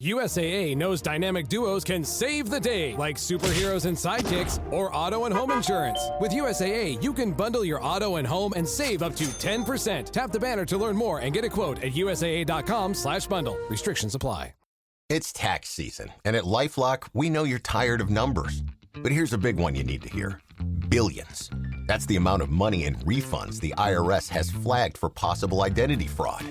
USAA knows dynamic duos can save the day, like superheroes and sidekicks or auto and home insurance. With USAA, you can bundle your auto and home and save up to 10%. Tap the banner to learn more and get a quote at usaa.com/bundle. Restrictions apply. It's tax season, and at LifeLock, we know you're tired of numbers. But here's a big one you need to hear. Billions. That's the amount of money in refunds the IRS has flagged for possible identity fraud.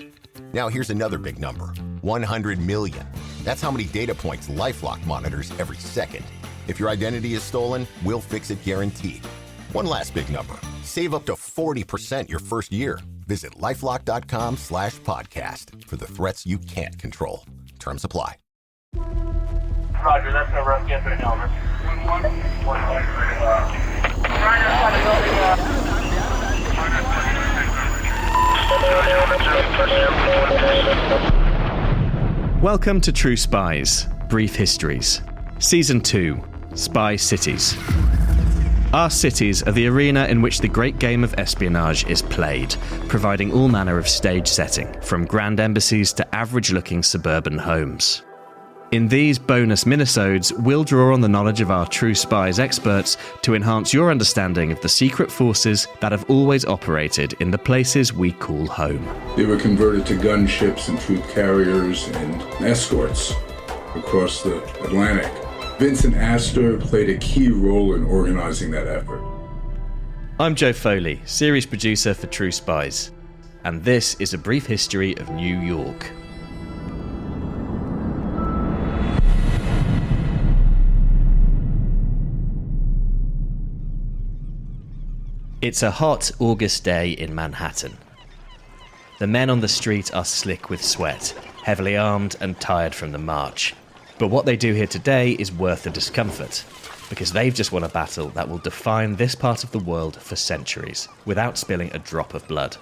Now here's another big number, 100 million. That's how many data points LifeLock monitors every second. If your identity is stolen, we'll fix it guaranteed. One last big number, save up to 40% your first year. Visit lifelock.com/podcast for the threats you can't control. Terms apply. Roger, that's no rough guess right now, over. 1-1. Right outside the building, Welcome to True Spies, Brief Histories. Season 2, Spy Cities. Our cities are the arena in which the great game of espionage is played, providing all manner of stage setting, from grand embassies to average-looking suburban homes. In these bonus minisodes, we'll draw on the knowledge of our True Spies experts to enhance your understanding of the secret forces that have always operated in the places we call home. They were converted to gunships and troop carriers and escorts across the Atlantic. Vincent Astor played a key role in organizing that effort. I'm Joe Foley, series producer for True Spies, and this is a brief history of New York. It's a hot August day in Manhattan. The men on the street are slick with sweat, heavily armed and tired from the march. But what they do here today is worth the discomfort, because they've just won a battle that will define this part of the world for centuries, without spilling a drop of blood.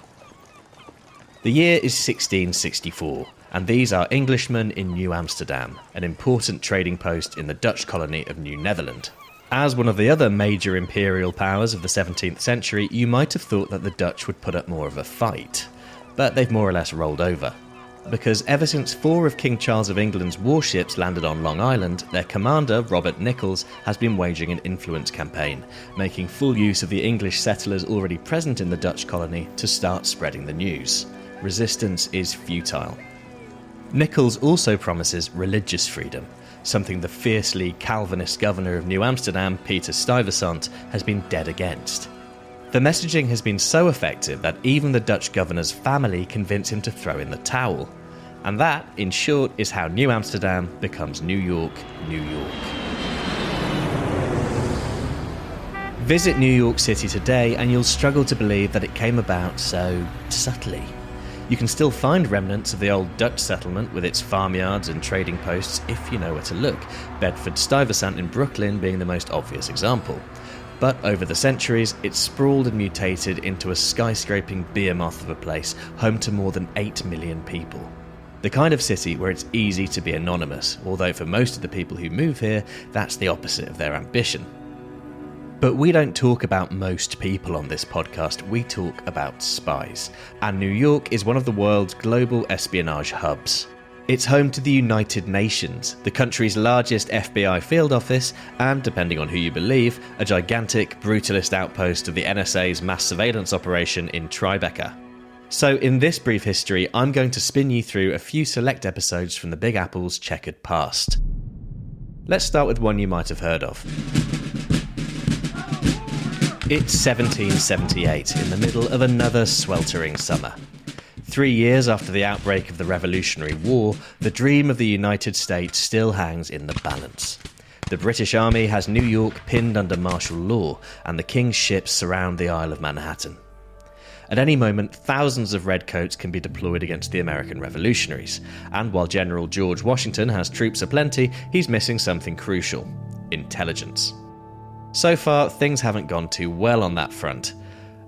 The year is 1664, and these are Englishmen in New Amsterdam, an important trading post in the Dutch colony of New Netherland. As one of the other major imperial powers of the 17th century, you might have thought that the Dutch would put up more of a fight. But they've more or less rolled over. Because ever since 4 of King Charles of England's warships landed on Long Island, their commander, Robert Nichols, has been waging an influence campaign, making full use of the English settlers already present in the Dutch colony to start spreading the news. Resistance is futile. Nichols also promises religious freedom, something the fiercely Calvinist governor of New Amsterdam, Peter Stuyvesant, has been dead against. The messaging has been so effective that even the Dutch governor's family convince him to throw in the towel. And that, in short, is how New Amsterdam becomes New York, New York. Visit New York City today and you'll struggle to believe that it came about so subtly. You can still find remnants of the old Dutch settlement with its farmyards and trading posts if you know where to look, Bedford-Stuyvesant in Brooklyn being the most obvious example. But over the centuries, it's sprawled and mutated into a skyscraping behemoth of a place home to more than 8 million people. The kind of city where it's easy to be anonymous, although for most of the people who move here, that's the opposite of their ambition. But we don't talk about most people on this podcast, we talk about spies. And New York is one of the world's global espionage hubs. It's home to the United Nations, the country's largest FBI field office, and, depending on who you believe, a gigantic, brutalist outpost of the NSA's mass surveillance operation in Tribeca. So in this brief history, I'm going to spin you through a few select episodes from the Big Apple's checkered past. Let's start with one you might have heard of. It's 1778, in the middle of another sweltering summer. 3 years after the outbreak of the Revolutionary War, the dream of the United States still hangs in the balance. The British Army has New York pinned under martial law, and the King's ships surround the Isle of Manhattan. At any moment, thousands of redcoats can be deployed against the American revolutionaries, and while General George Washington has troops aplenty, he's missing something crucial: intelligence. So far, things haven't gone too well on that front.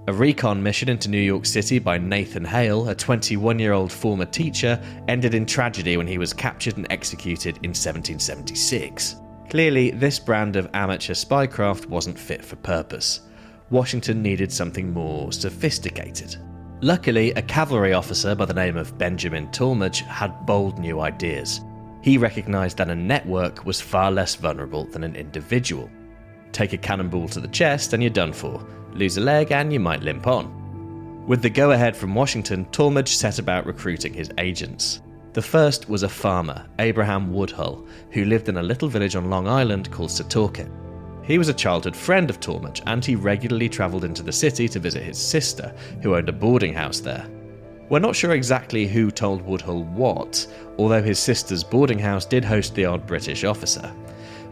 A recon mission into New York City by Nathan Hale, a 21-year-old former teacher, ended in tragedy when he was captured and executed in 1776. Clearly, this brand of amateur spycraft wasn't fit for purpose. Washington needed something more sophisticated. Luckily, a cavalry officer by the name of Benjamin Tallmadge had bold new ideas. He recognised that a network was far less vulnerable than an individual. Take a cannonball to the chest and you're done for. Lose a leg and you might limp on. With the go-ahead from Washington, Talmadge set about recruiting his agents. The first was a farmer, Abraham Woodhull, who lived in a little village on Long Island called Setauket. He was a childhood friend of Talmadge, and he regularly travelled into the city to visit his sister, who owned a boarding house there. We're not sure exactly who told Woodhull what, although his sister's boarding house did host the odd British officer.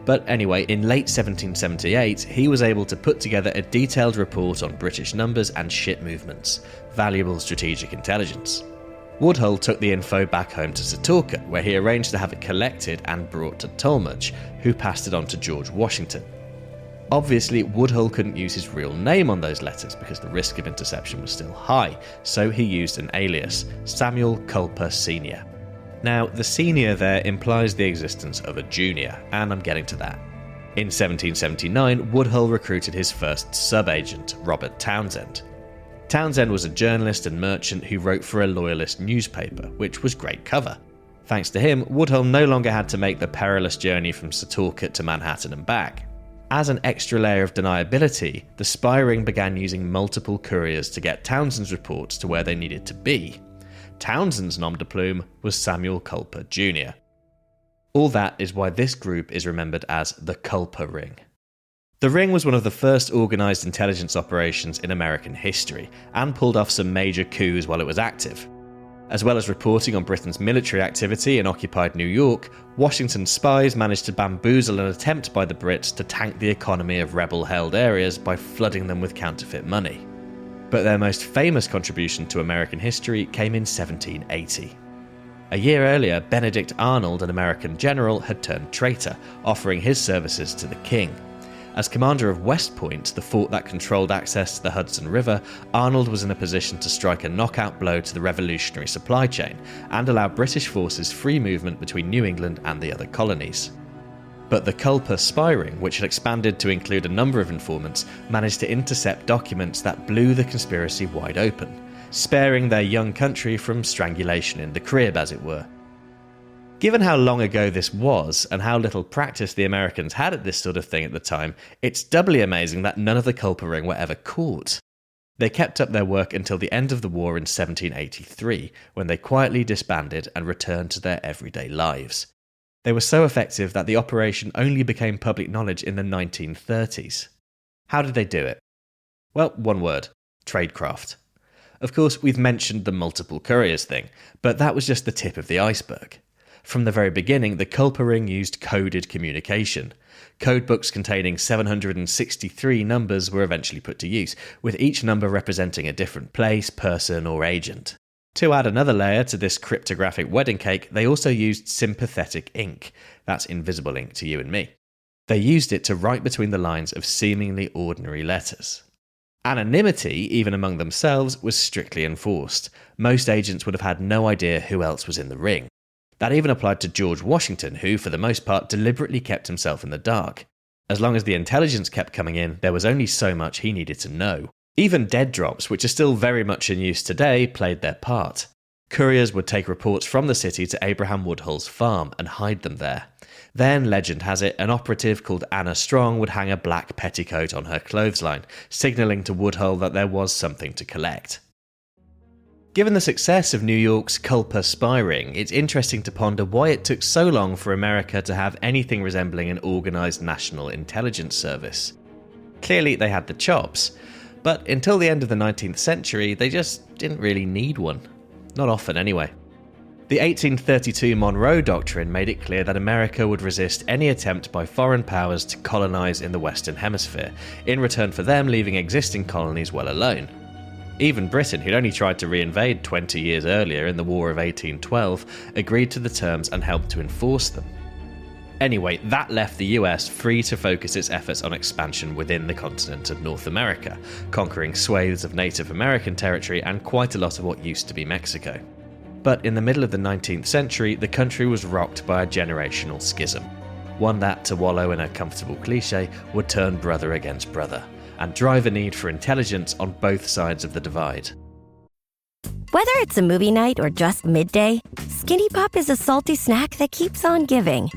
But anyway, in late 1778, he was able to put together a detailed report on British numbers and ship movements, valuable strategic intelligence. Woodhull took the info back home to Setauket, where he arranged to have it collected and brought to Talmadge, who passed it on to George Washington. Obviously, Woodhull couldn't use his real name on those letters because the risk of interception was still high, so he used an alias, Samuel Culper Sr. Now, the senior there implies the existence of a junior, and I'm getting to that. In 1779, Woodhull recruited his first sub-agent, Robert Townsend. Townsend was a journalist and merchant who wrote for a loyalist newspaper, which was great cover. Thanks to him, Woodhull no longer had to make the perilous journey from Setauket to Manhattan and back. As an extra layer of deniability, the spy ring began using multiple couriers to get Townsend's reports to where they needed to be. Townsend's nom de plume was Samuel Culper Jr. All that is why this group is remembered as the Culper Ring. The Ring was one of the first organised intelligence operations in American history, and pulled off some major coups while it was active. As well as reporting on Britain's military activity in occupied New York, Washington's spies managed to bamboozle an attempt by the Brits to tank the economy of rebel-held areas by flooding them with counterfeit money. But their most famous contribution to American history came in 1780. A year earlier, Benedict Arnold, an American general, had turned traitor, offering his services to the king. As commander of West Point, the fort that controlled access to the Hudson River, Arnold was in a position to strike a knockout blow to the revolutionary supply chain and allow British forces free movement between New England and the other colonies. But the Culper Spy Ring, which had expanded to include a number of informants, managed to intercept documents that blew the conspiracy wide open, sparing their young country from strangulation in the crib, as it were. Given how long ago this was, and how little practice the Americans had at this sort of thing at the time, it's doubly amazing that none of the Culper Ring were ever caught. They kept up their work until the end of the war in 1783, when they quietly disbanded and returned to their everyday lives. They were so effective that the operation only became public knowledge in the 1930s. How did they do it? Well, one word: tradecraft. Of course, we've mentioned the multiple couriers thing, but that was just the tip of the iceberg. From the very beginning, the Culper Ring used coded communication. Codebooks containing 763 numbers were eventually put to use, with each number representing a different place, person, or agent. To add another layer to this cryptographic wedding cake, they also used sympathetic ink. That's invisible ink to you and me. They used it to write between the lines of seemingly ordinary letters. Anonymity, even among themselves, was strictly enforced. Most agents would have had no idea who else was in the ring. That even applied to George Washington, who, for the most part, deliberately kept himself in the dark. As long as the intelligence kept coming in, there was only so much he needed to know. Even dead drops, which are still very much in use today, played their part. Couriers would take reports from the city to Abraham Woodhull's farm and hide them there. Then, legend has it, an operative called Anna Strong would hang a black petticoat on her clothesline, signalling to Woodhull that there was something to collect. Given the success of New York's Culper Spy Ring, it's interesting to ponder why it took so long for America to have anything resembling an organised national intelligence service. Clearly they had the chops, but until the end of the 19th century they just didn't really need one. Not often anyway. The 1832 Monroe Doctrine made it clear that America would resist any attempt by foreign powers to colonise in the Western Hemisphere, in return for them leaving existing colonies well alone. Even Britain, who'd only tried to reinvade 20 years earlier in the War of 1812, agreed to the terms and helped to enforce them. Anyway, that left the US free to focus its efforts on expansion within the continent of North America, conquering swathes of Native American territory and quite a lot of what used to be Mexico. But in the middle of the 19th century, the country was rocked by a generational schism. One that, to wallow in a comfortable cliché, would turn brother against brother, and drive a need for intelligence on both sides of the divide. Whether it's a movie night or just midday, Skinny Pop is a salty snack that keeps on giving.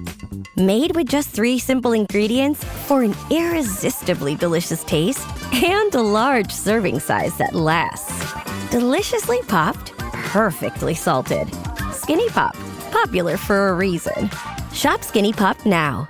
Made with just 3 simple ingredients for an irresistibly delicious taste and a large serving size that lasts. Deliciously popped, perfectly salted. Skinny Pop, popular for a reason. Shop Skinny Pop now.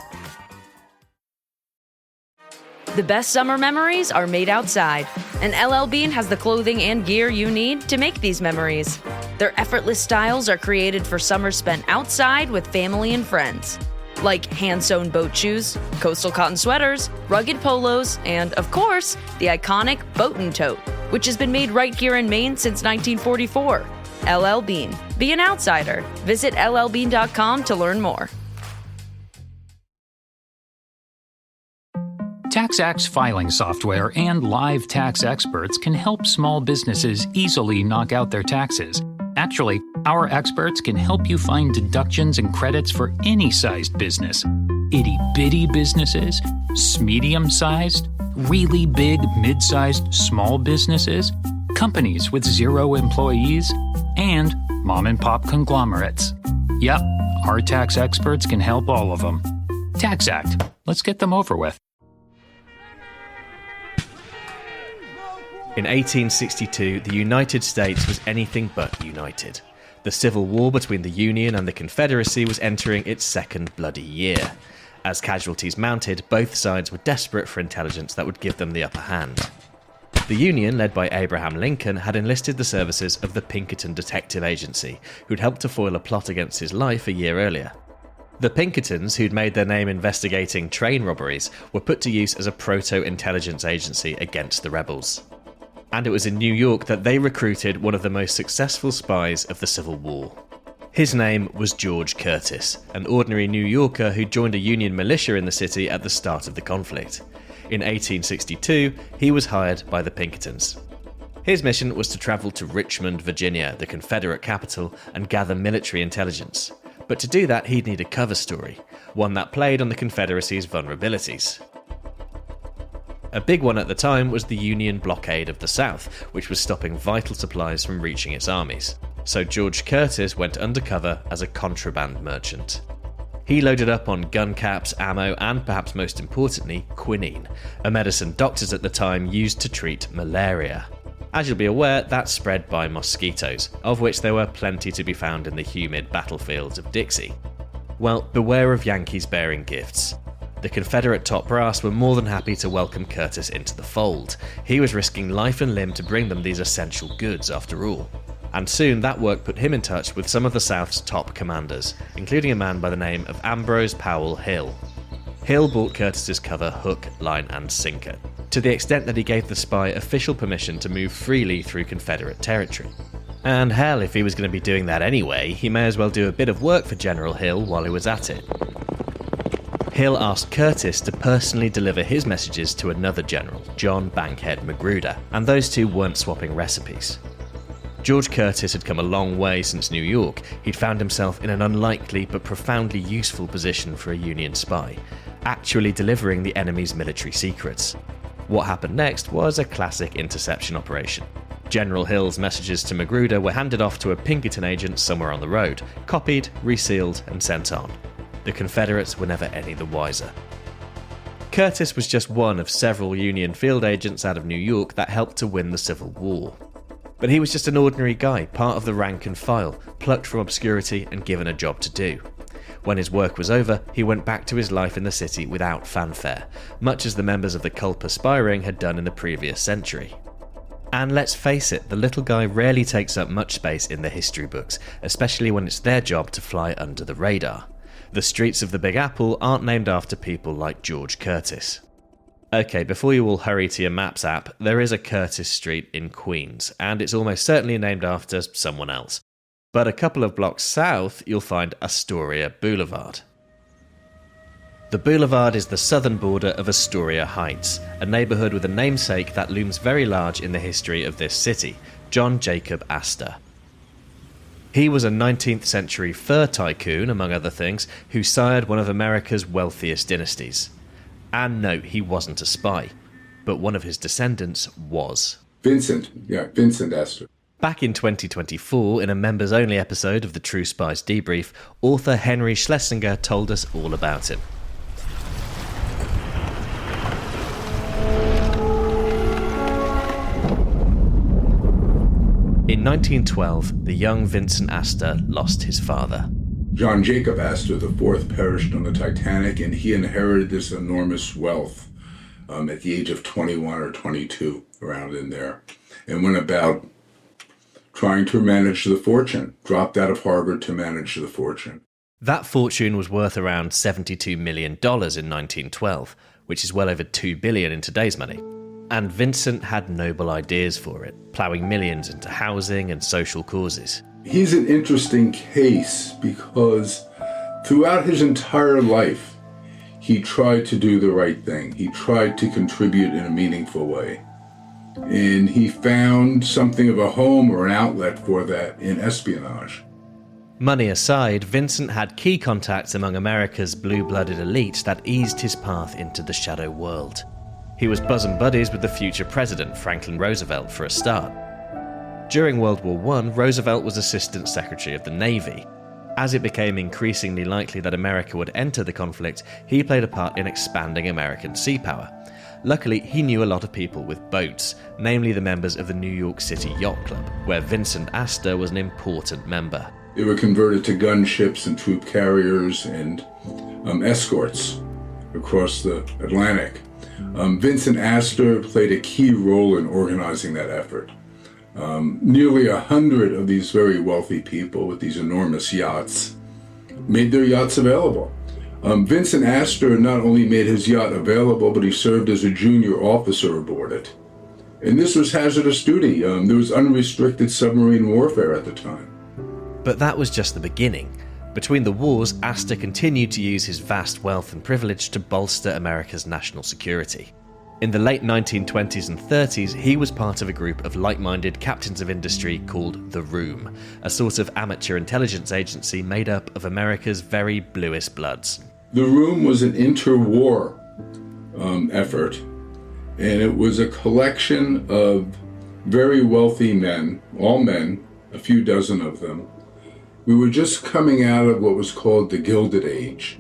The best summer memories are made outside, and LL Bean has the clothing and gear you need to make these memories. Their effortless styles are created for summers spent outside with family and friends. Like hand-sewn boat shoes, coastal cotton sweaters, rugged polos, and, of course, the iconic Boatin' Tote, which has been made right here in Maine since 1944. LL Bean. Be an outsider. Visit llbean.com to learn more. TaxAct's filing software and live tax experts can help small businesses easily knock out their taxes. Actually, our experts can help you find deductions and credits for any sized business. Itty-bitty businesses, medium-sized, really big, mid-sized, small businesses, companies with 0 employees, and mom-and-pop conglomerates. Yep, our tax experts can help all of them. TaxAct. Let's get them over with. In 1862, the United States was anything but united. The Civil War between the Union and the Confederacy was entering its second bloody year. As casualties mounted, both sides were desperate for intelligence that would give them the upper hand. The Union, led by Abraham Lincoln, had enlisted the services of the Pinkerton Detective Agency, who'd helped to foil a plot against his life a year earlier. The Pinkertons, who'd made their name investigating train robberies, were put to use as a proto-intelligence agency against the rebels. And it was in New York that they recruited one of the most successful spies of the Civil War. His name was George Curtis, an ordinary New Yorker who joined a Union militia in the city at the start of the conflict. In 1862, he was hired by the Pinkertons. His mission was to travel to Richmond, Virginia, the Confederate capital, and gather military intelligence. But to do that, he'd need a cover story, one that played on the Confederacy's vulnerabilities. A big one at the time was the Union blockade of the South, which was stopping vital supplies from reaching its armies. So George Curtis went undercover as a contraband merchant. He loaded up on gun caps, ammo, and perhaps most importantly, quinine, a medicine doctors at the time used to treat malaria. As you'll be aware, that's spread by mosquitoes, of which there were plenty to be found in the humid battlefields of Dixie. Well, beware of Yankees bearing gifts. The Confederate top brass were more than happy to welcome Curtis into the fold. He was risking life and limb to bring them these essential goods after all. And soon that work put him in touch with some of the South's top commanders, including a man by the name of Ambrose Powell Hill. Hill bought Curtis's cover hook, line and sinker, to the extent that he gave the spy official permission to move freely through Confederate territory. And hell, if he was going to be doing that anyway, he may as well do a bit of work for General Hill while he was at it. Hill asked Curtis to personally deliver his messages to another general, John Bankhead Magruder, and those two weren't swapping recipes. George Curtis had come a long way since New York. He'd found himself in an unlikely but profoundly useful position for a Union spy, actually delivering the enemy's military secrets. What happened next was a classic interception operation. General Hill's messages to Magruder were handed off to a Pinkerton agent somewhere on the road, copied, resealed, and sent on. The Confederates were never any the wiser. Curtis was just one of several Union field agents out of New York that helped to win the Civil War. But he was just an ordinary guy, part of the rank and file, plucked from obscurity and given a job to do. When his work was over, he went back to his life in the city without fanfare, much as the members of the Culper Spy Ring had done in the previous century. And let's face it, the little guy rarely takes up much space in the history books, especially when it's their job to fly under the radar. The streets of the Big Apple aren't named after people like George Curtis. Okay, before you all hurry to your Maps app, there is a Curtis Street in Queens, and it's almost certainly named after someone else. But a couple of blocks south, you'll find Astoria Boulevard. The boulevard is the southern border of Astoria Heights, a neighbourhood with a namesake that looms very large in the history of this city, John Jacob Astor. He was a 19th century fur tycoon, among other things, who sired one of America's wealthiest dynasties. And no, he wasn't a spy, but one of his descendants was. Vincent Astor. Back in 2024, in a members-only episode of the True Spies Debrief, author Henry Schlesinger told us all about him. In 1912, the young Vincent Astor lost his father. John Jacob Astor IV perished on the Titanic, and he inherited this enormous wealth at the age of 21 or 22, around in there, and went about trying to manage the fortune, dropped out of Harvard to manage the fortune. That fortune was worth around $72 million in 1912, which is well over $2 billion in today's money. And Vincent had noble ideas for it, ploughing millions into housing and social causes. He's an interesting case because throughout his entire life, he tried to do the right thing. He tried to contribute in a meaningful way. And he found something of a home or an outlet for that in espionage. Money aside, Vincent had key contacts among America's blue-blooded elite that eased his path into the shadow world. He was bosom buddies with the future president, Franklin Roosevelt, for a start. During World War I, Roosevelt was Assistant Secretary of the Navy. As it became increasingly likely that America would enter the conflict, he played a part in expanding American sea power. Luckily, he knew a lot of people with boats, namely the members of the New York City Yacht Club, where Vincent Astor was an important member. They were converted to gunships and troop carriers and escorts across the Atlantic. Vincent Astor played a key role in organizing that effort. Nearly 100 of these very wealthy people with these enormous yachts made their yachts available. Vincent Astor not only made his yacht available, but he served as a junior officer aboard it. And this was hazardous duty. There was unrestricted submarine warfare at the time. But that was just the beginning. Between the wars, Astor continued to use his vast wealth and privilege to bolster America's national security. In the late 1920s and 30s, he was part of a group of like-minded captains of industry called The Room, a sort of amateur intelligence agency made up of America's very bluest bloods. The Room was an interwar effort, and it was a collection of very wealthy men, all men, a few dozen of them. We were just coming out of what was called the Gilded Age.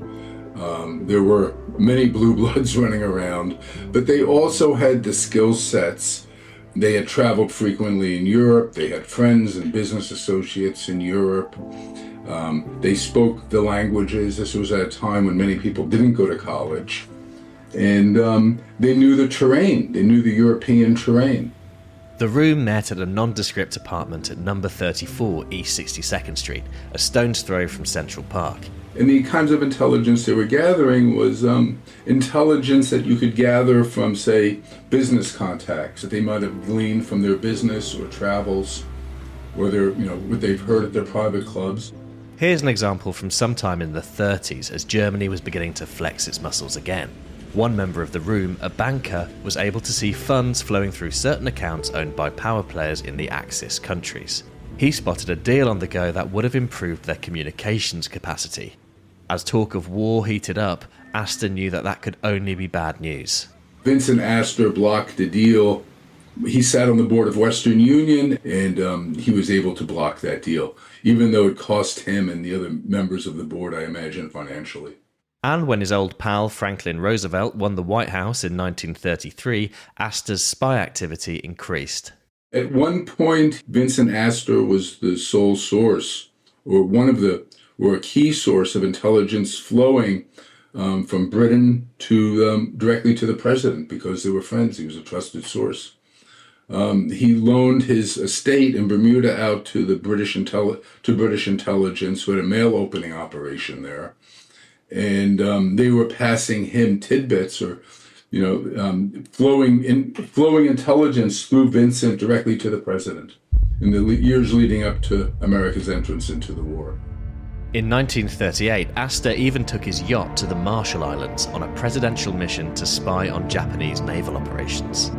There were many blue bloods running around, but they also had the skill sets. They had traveled frequently in Europe. They had friends and business associates in Europe. They spoke the languages. This was at a time when many people didn't go to college. And they knew the terrain. They knew the European terrain. The Room met at a nondescript apartment at number 34 East 62nd Street, a stone's throw from Central Park. And the kinds of intelligence they were gathering was intelligence that you could gather from, say, business contacts that they might have gleaned from their business or travels, or their, what they've heard at their private clubs. Here's an example from sometime in the 30s as Germany was beginning to flex its muscles again. One member of the Room, a banker, was able to see funds flowing through certain accounts owned by power players in the Axis countries. He spotted a deal on the go that would have improved their communications capacity. As talk of war heated up, Astor knew that could only be bad news. Vincent Astor blocked the deal. He sat on the board of Western Union, and he was able to block that deal, even though it cost him and the other members of the board, I imagine, financially. And when his old pal Franklin Roosevelt won the White House in 1933, Astor's spy activity increased. At one point, Vincent Astor was the sole source, or a key source of intelligence flowing from Britain to directly to the president, because they were friends. He was a trusted source. He loaned his estate in Bermuda out to the British intelligence, who had a mail opening operation there, and they were passing him tidbits or flowing intelligence through Vincent directly to the president in the years leading up to America's entrance into the war. In 1938, Astor even took his yacht to the Marshall Islands on a presidential mission to spy on Japanese naval operations.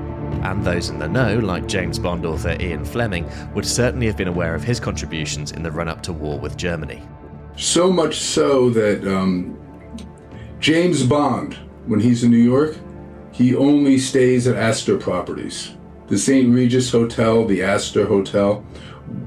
And those in the know, like James Bond author Ian Fleming, would certainly have been aware of his contributions in the run-up to war with Germany. So much so that James Bond, when he's in New York, he only stays at Astor properties. The St. Regis Hotel, the Astor Hotel,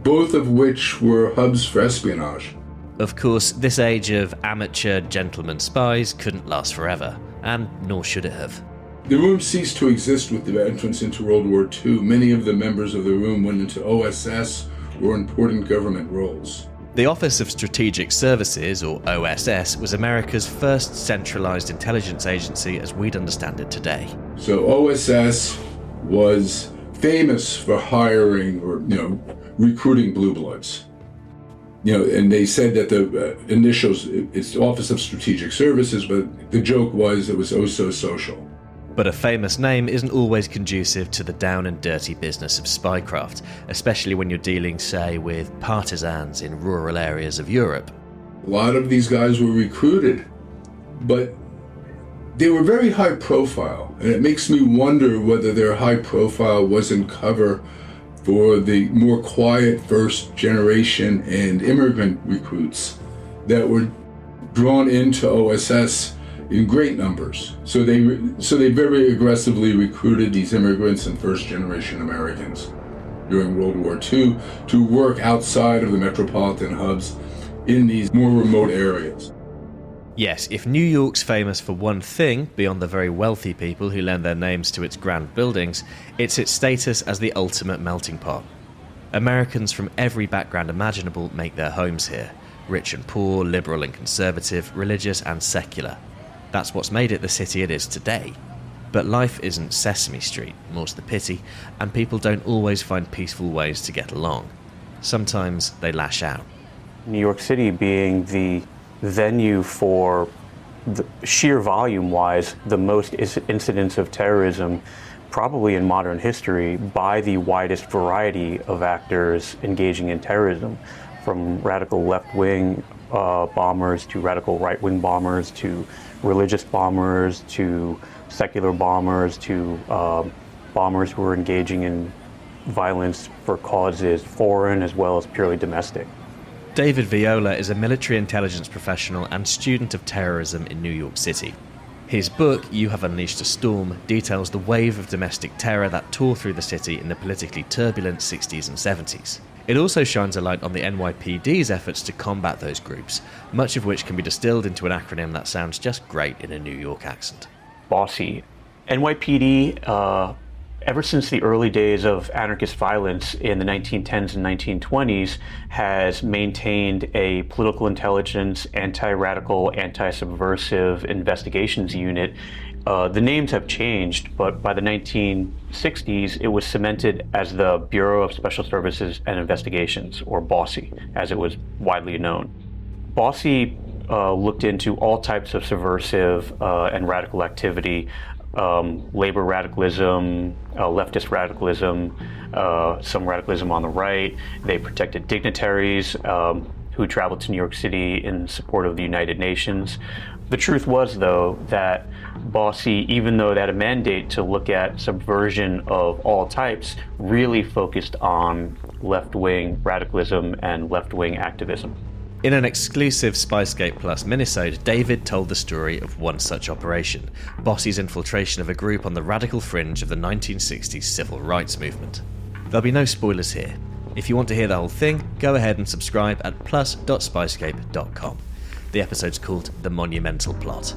both of which were hubs for espionage. Of course, this age of amateur gentleman spies couldn't last forever, and nor should it have. The room ceased to exist with the entrance into World War II. Many of the members of the room went into OSS or important government roles. The Office of Strategic Services, or OSS, was America's first centralized intelligence agency as we'd understand it today. So OSS was famous for hiring or, recruiting blue bloods. And they said that the initials, it's Office of Strategic Services, but the joke was it was oh so social. But a famous name isn't always conducive to the down and dirty business of spycraft, especially when you're dealing, say, with partisans in rural areas of Europe. A lot of these guys were recruited, but they were very high profile, and it makes me wonder whether their high profile wasn't cover for the more quiet first generation and immigrant recruits that were drawn into OSS in great numbers. So they very aggressively recruited these immigrants and first generation Americans during World War II to work outside of the metropolitan hubs in these more remote areas. Yes, if New York's famous for one thing, beyond the very wealthy people who lend their names to its grand buildings, it's its status as the ultimate melting pot. Americans from every background imaginable make their homes here. Rich and poor, liberal and conservative, religious and secular. That's what's made it the city it is today. But life isn't Sesame Street, more's the pity, and people don't always find peaceful ways to get along. Sometimes they lash out. New York City being the venue for, the sheer volume-wise, the most incidents of terrorism probably in modern history by the widest variety of actors engaging in terrorism, from radical left-wing bombers to radical right-wing bombers to religious bombers to secular bombers to bombers who are engaging in violence for causes foreign as well as purely domestic. David Viola is a military intelligence professional and student of terrorism in New York City. His book, You Have Unleashed a Storm, details the wave of domestic terror that tore through the city in the politically turbulent 60s and 70s. It also shines a light on the NYPD's efforts to combat those groups, much of which can be distilled into an acronym that sounds just great in a New York accent. Bossy. NYPD, ever since the early days of anarchist violence in the 1910s and 1920s, has maintained a political intelligence, anti-radical, anti-subversive investigations unit. The names have changed, but by the 1960s, it was cemented as the Bureau of Special Services and Investigations, or BOSSI, as it was widely known. BOSSI looked into all types of subversive and radical activity, labor radicalism, leftist radicalism, some radicalism on the right. They protected dignitaries who traveled to New York City in support of the United Nations. The truth was, though, that BOSSI, even though they had a mandate to look at subversion of all types, really focused on left-wing radicalism and left-wing activism. In an exclusive SPYSCAPE Plus minisode, David told the story of one such operation, BOSSI's infiltration of a group on the radical fringe of the 1960s civil rights movement. There'll be no spoilers here. If you want to hear the whole thing, go ahead and subscribe at plus.spyscape.com. The episode's called The Monumental Plot.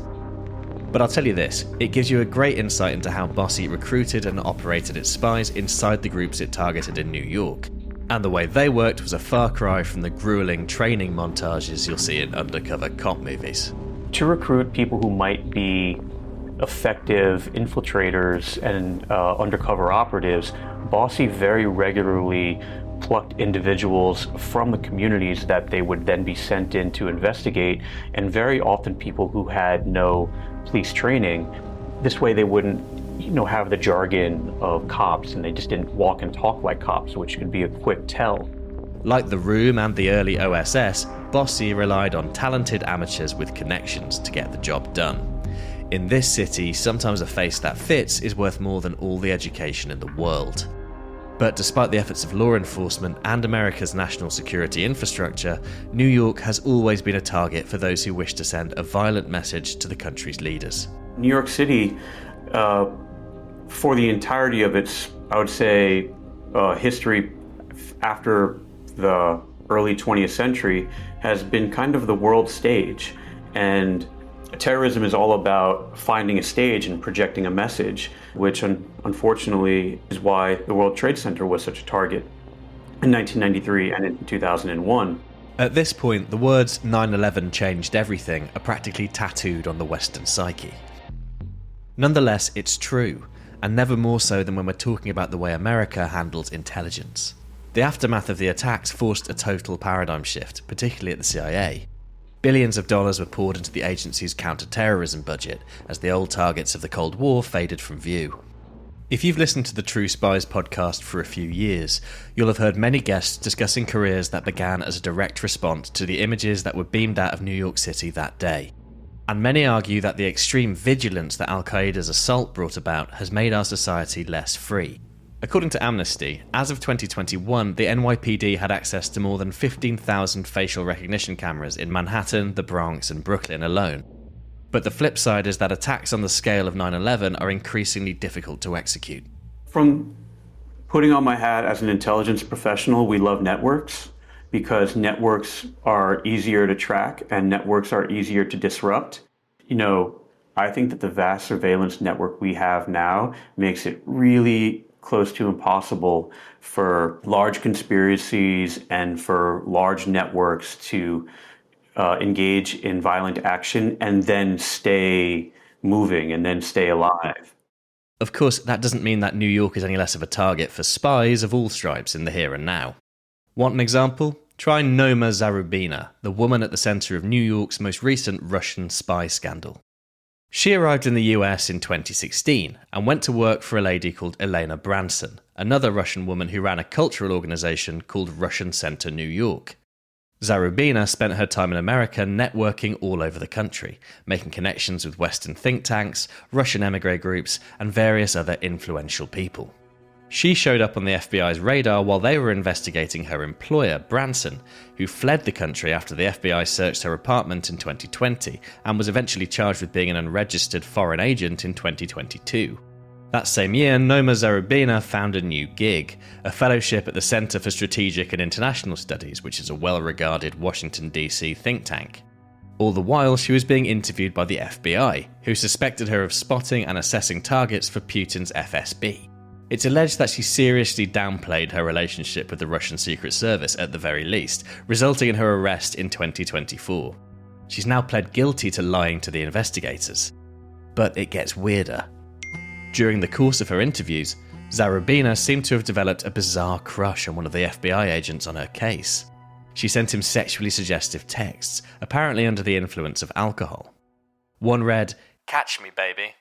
But I'll tell you this, it gives you a great insight into how BOSSI recruited and operated its spies inside the groups it targeted in New York. And the way they worked was a far cry from the grueling training montages you'll see in undercover cop movies. To recruit people who might be effective infiltrators and undercover operatives, BOSSI very regularly plucked individuals from the communities that they would then be sent in to investigate, and very often people who had no police training. This way they wouldn't have the jargon of cops, and they just didn't walk and talk like cops, which could be a quick tell. Like the Room and the early OSS, BOSSI relied on talented amateurs with connections to get the job done. In this city, sometimes a face that fits is worth more than all the education in the world. But despite the efforts of law enforcement and America's national security infrastructure, New York has always been a target for those who wish to send a violent message to the country's leaders. New York City, for the entirety of its, I would say, history after the early 20th century has been kind of the world stage. And terrorism is all about finding a stage and projecting a message, which unfortunately is why the World Trade Center was such a target in 1993 and in 2001. At this point, the words 9/11 changed everything are practically tattooed on the Western psyche. Nonetheless, it's true, and never more so than when we're talking about the way America handles intelligence. The aftermath of the attacks forced a total paradigm shift, particularly at the CIA. Billions of dollars were poured into the agency's counter-terrorism budget as the old targets of the Cold War faded from view. If you've listened to the True Spies podcast for a few years, you'll have heard many guests discussing careers that began as a direct response to the images that were beamed out of New York City that day. And many argue that the extreme vigilance that Al-Qaeda's assault brought about has made our society less free. According to Amnesty, as of 2021, the NYPD had access to more than 15,000 facial recognition cameras in Manhattan, the Bronx, and Brooklyn alone. But the flip side is that attacks on the scale of 9/11 are increasingly difficult to execute. From putting on my hat as an intelligence professional, we love networks because networks are easier to track and networks are easier to disrupt. I think that the vast surveillance network we have now makes it really close to impossible for large conspiracies and for large networks to engage in violent action and then stay moving and then stay alive. Of course, that doesn't mean that New York is any less of a target for spies of all stripes in the here and now. Want an example? Try Noma Zarubina, the woman at the centre of New York's most recent Russian spy scandal. She arrived in the US in 2016 and went to work for a lady called Elena Branson, another Russian woman who ran a cultural organisation called Russian Center New York. Zarubina spent her time in America networking all over the country, making connections with Western think tanks, Russian émigré groups, and various other influential people. She showed up on the FBI's radar while they were investigating her employer, Branson, who fled the country after the FBI searched her apartment in 2020 and was eventually charged with being an unregistered foreign agent in 2022. That same year, Noma Zarubina found a new gig, a fellowship at the Center for Strategic and International Studies, which is a well-regarded Washington, D.C. think tank. All the while, she was being interviewed by the FBI, who suspected her of spotting and assessing targets for Putin's FSB. It's alleged that she seriously downplayed her relationship with the Russian Secret Service at the very least, resulting in her arrest in 2024. She's now pled guilty to lying to the investigators. But it gets weirder. During the course of her interviews, Zarubina seemed to have developed a bizarre crush on one of the FBI agents on her case. She sent him sexually suggestive texts, apparently under the influence of alcohol. One read, "Catch me, baby."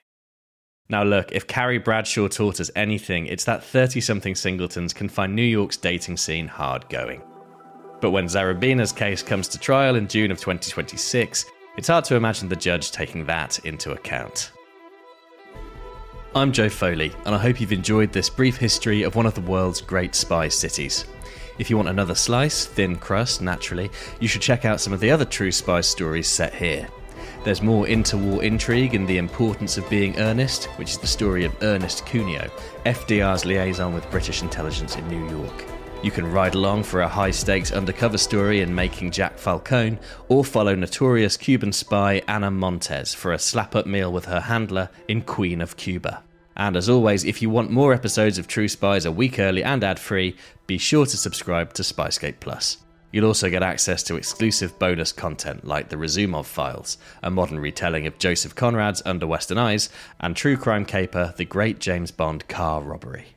Now look, if Carrie Bradshaw taught us anything, it's that 30-something singletons can find New York's dating scene hard going. But when Zarubina's case comes to trial in June of 2026, it's hard to imagine the judge taking that into account. I'm Joe Foley, and I hope you've enjoyed this brief history of one of the world's great spy cities. If you want another slice, thin crust, naturally, you should check out some of the other true spy stories set here. There's more interwar intrigue in The Importance of Being Earnest, which is the story of Ernest Cuneo, FDR's liaison with British intelligence in New York. You can ride along for a high-stakes undercover story in Making Jack Falcone, or follow notorious Cuban spy Ana Montes for a slap-up meal with her handler in Queen of Cuba. And as always, if you want more episodes of True Spies a week early and ad-free, be sure to subscribe to SPYSCAPE Plus. You'll also get access to exclusive bonus content like the Razumov Files, a modern retelling of Joseph Conrad's Under Western Eyes, and true crime caper The Great James Bond Car Robbery.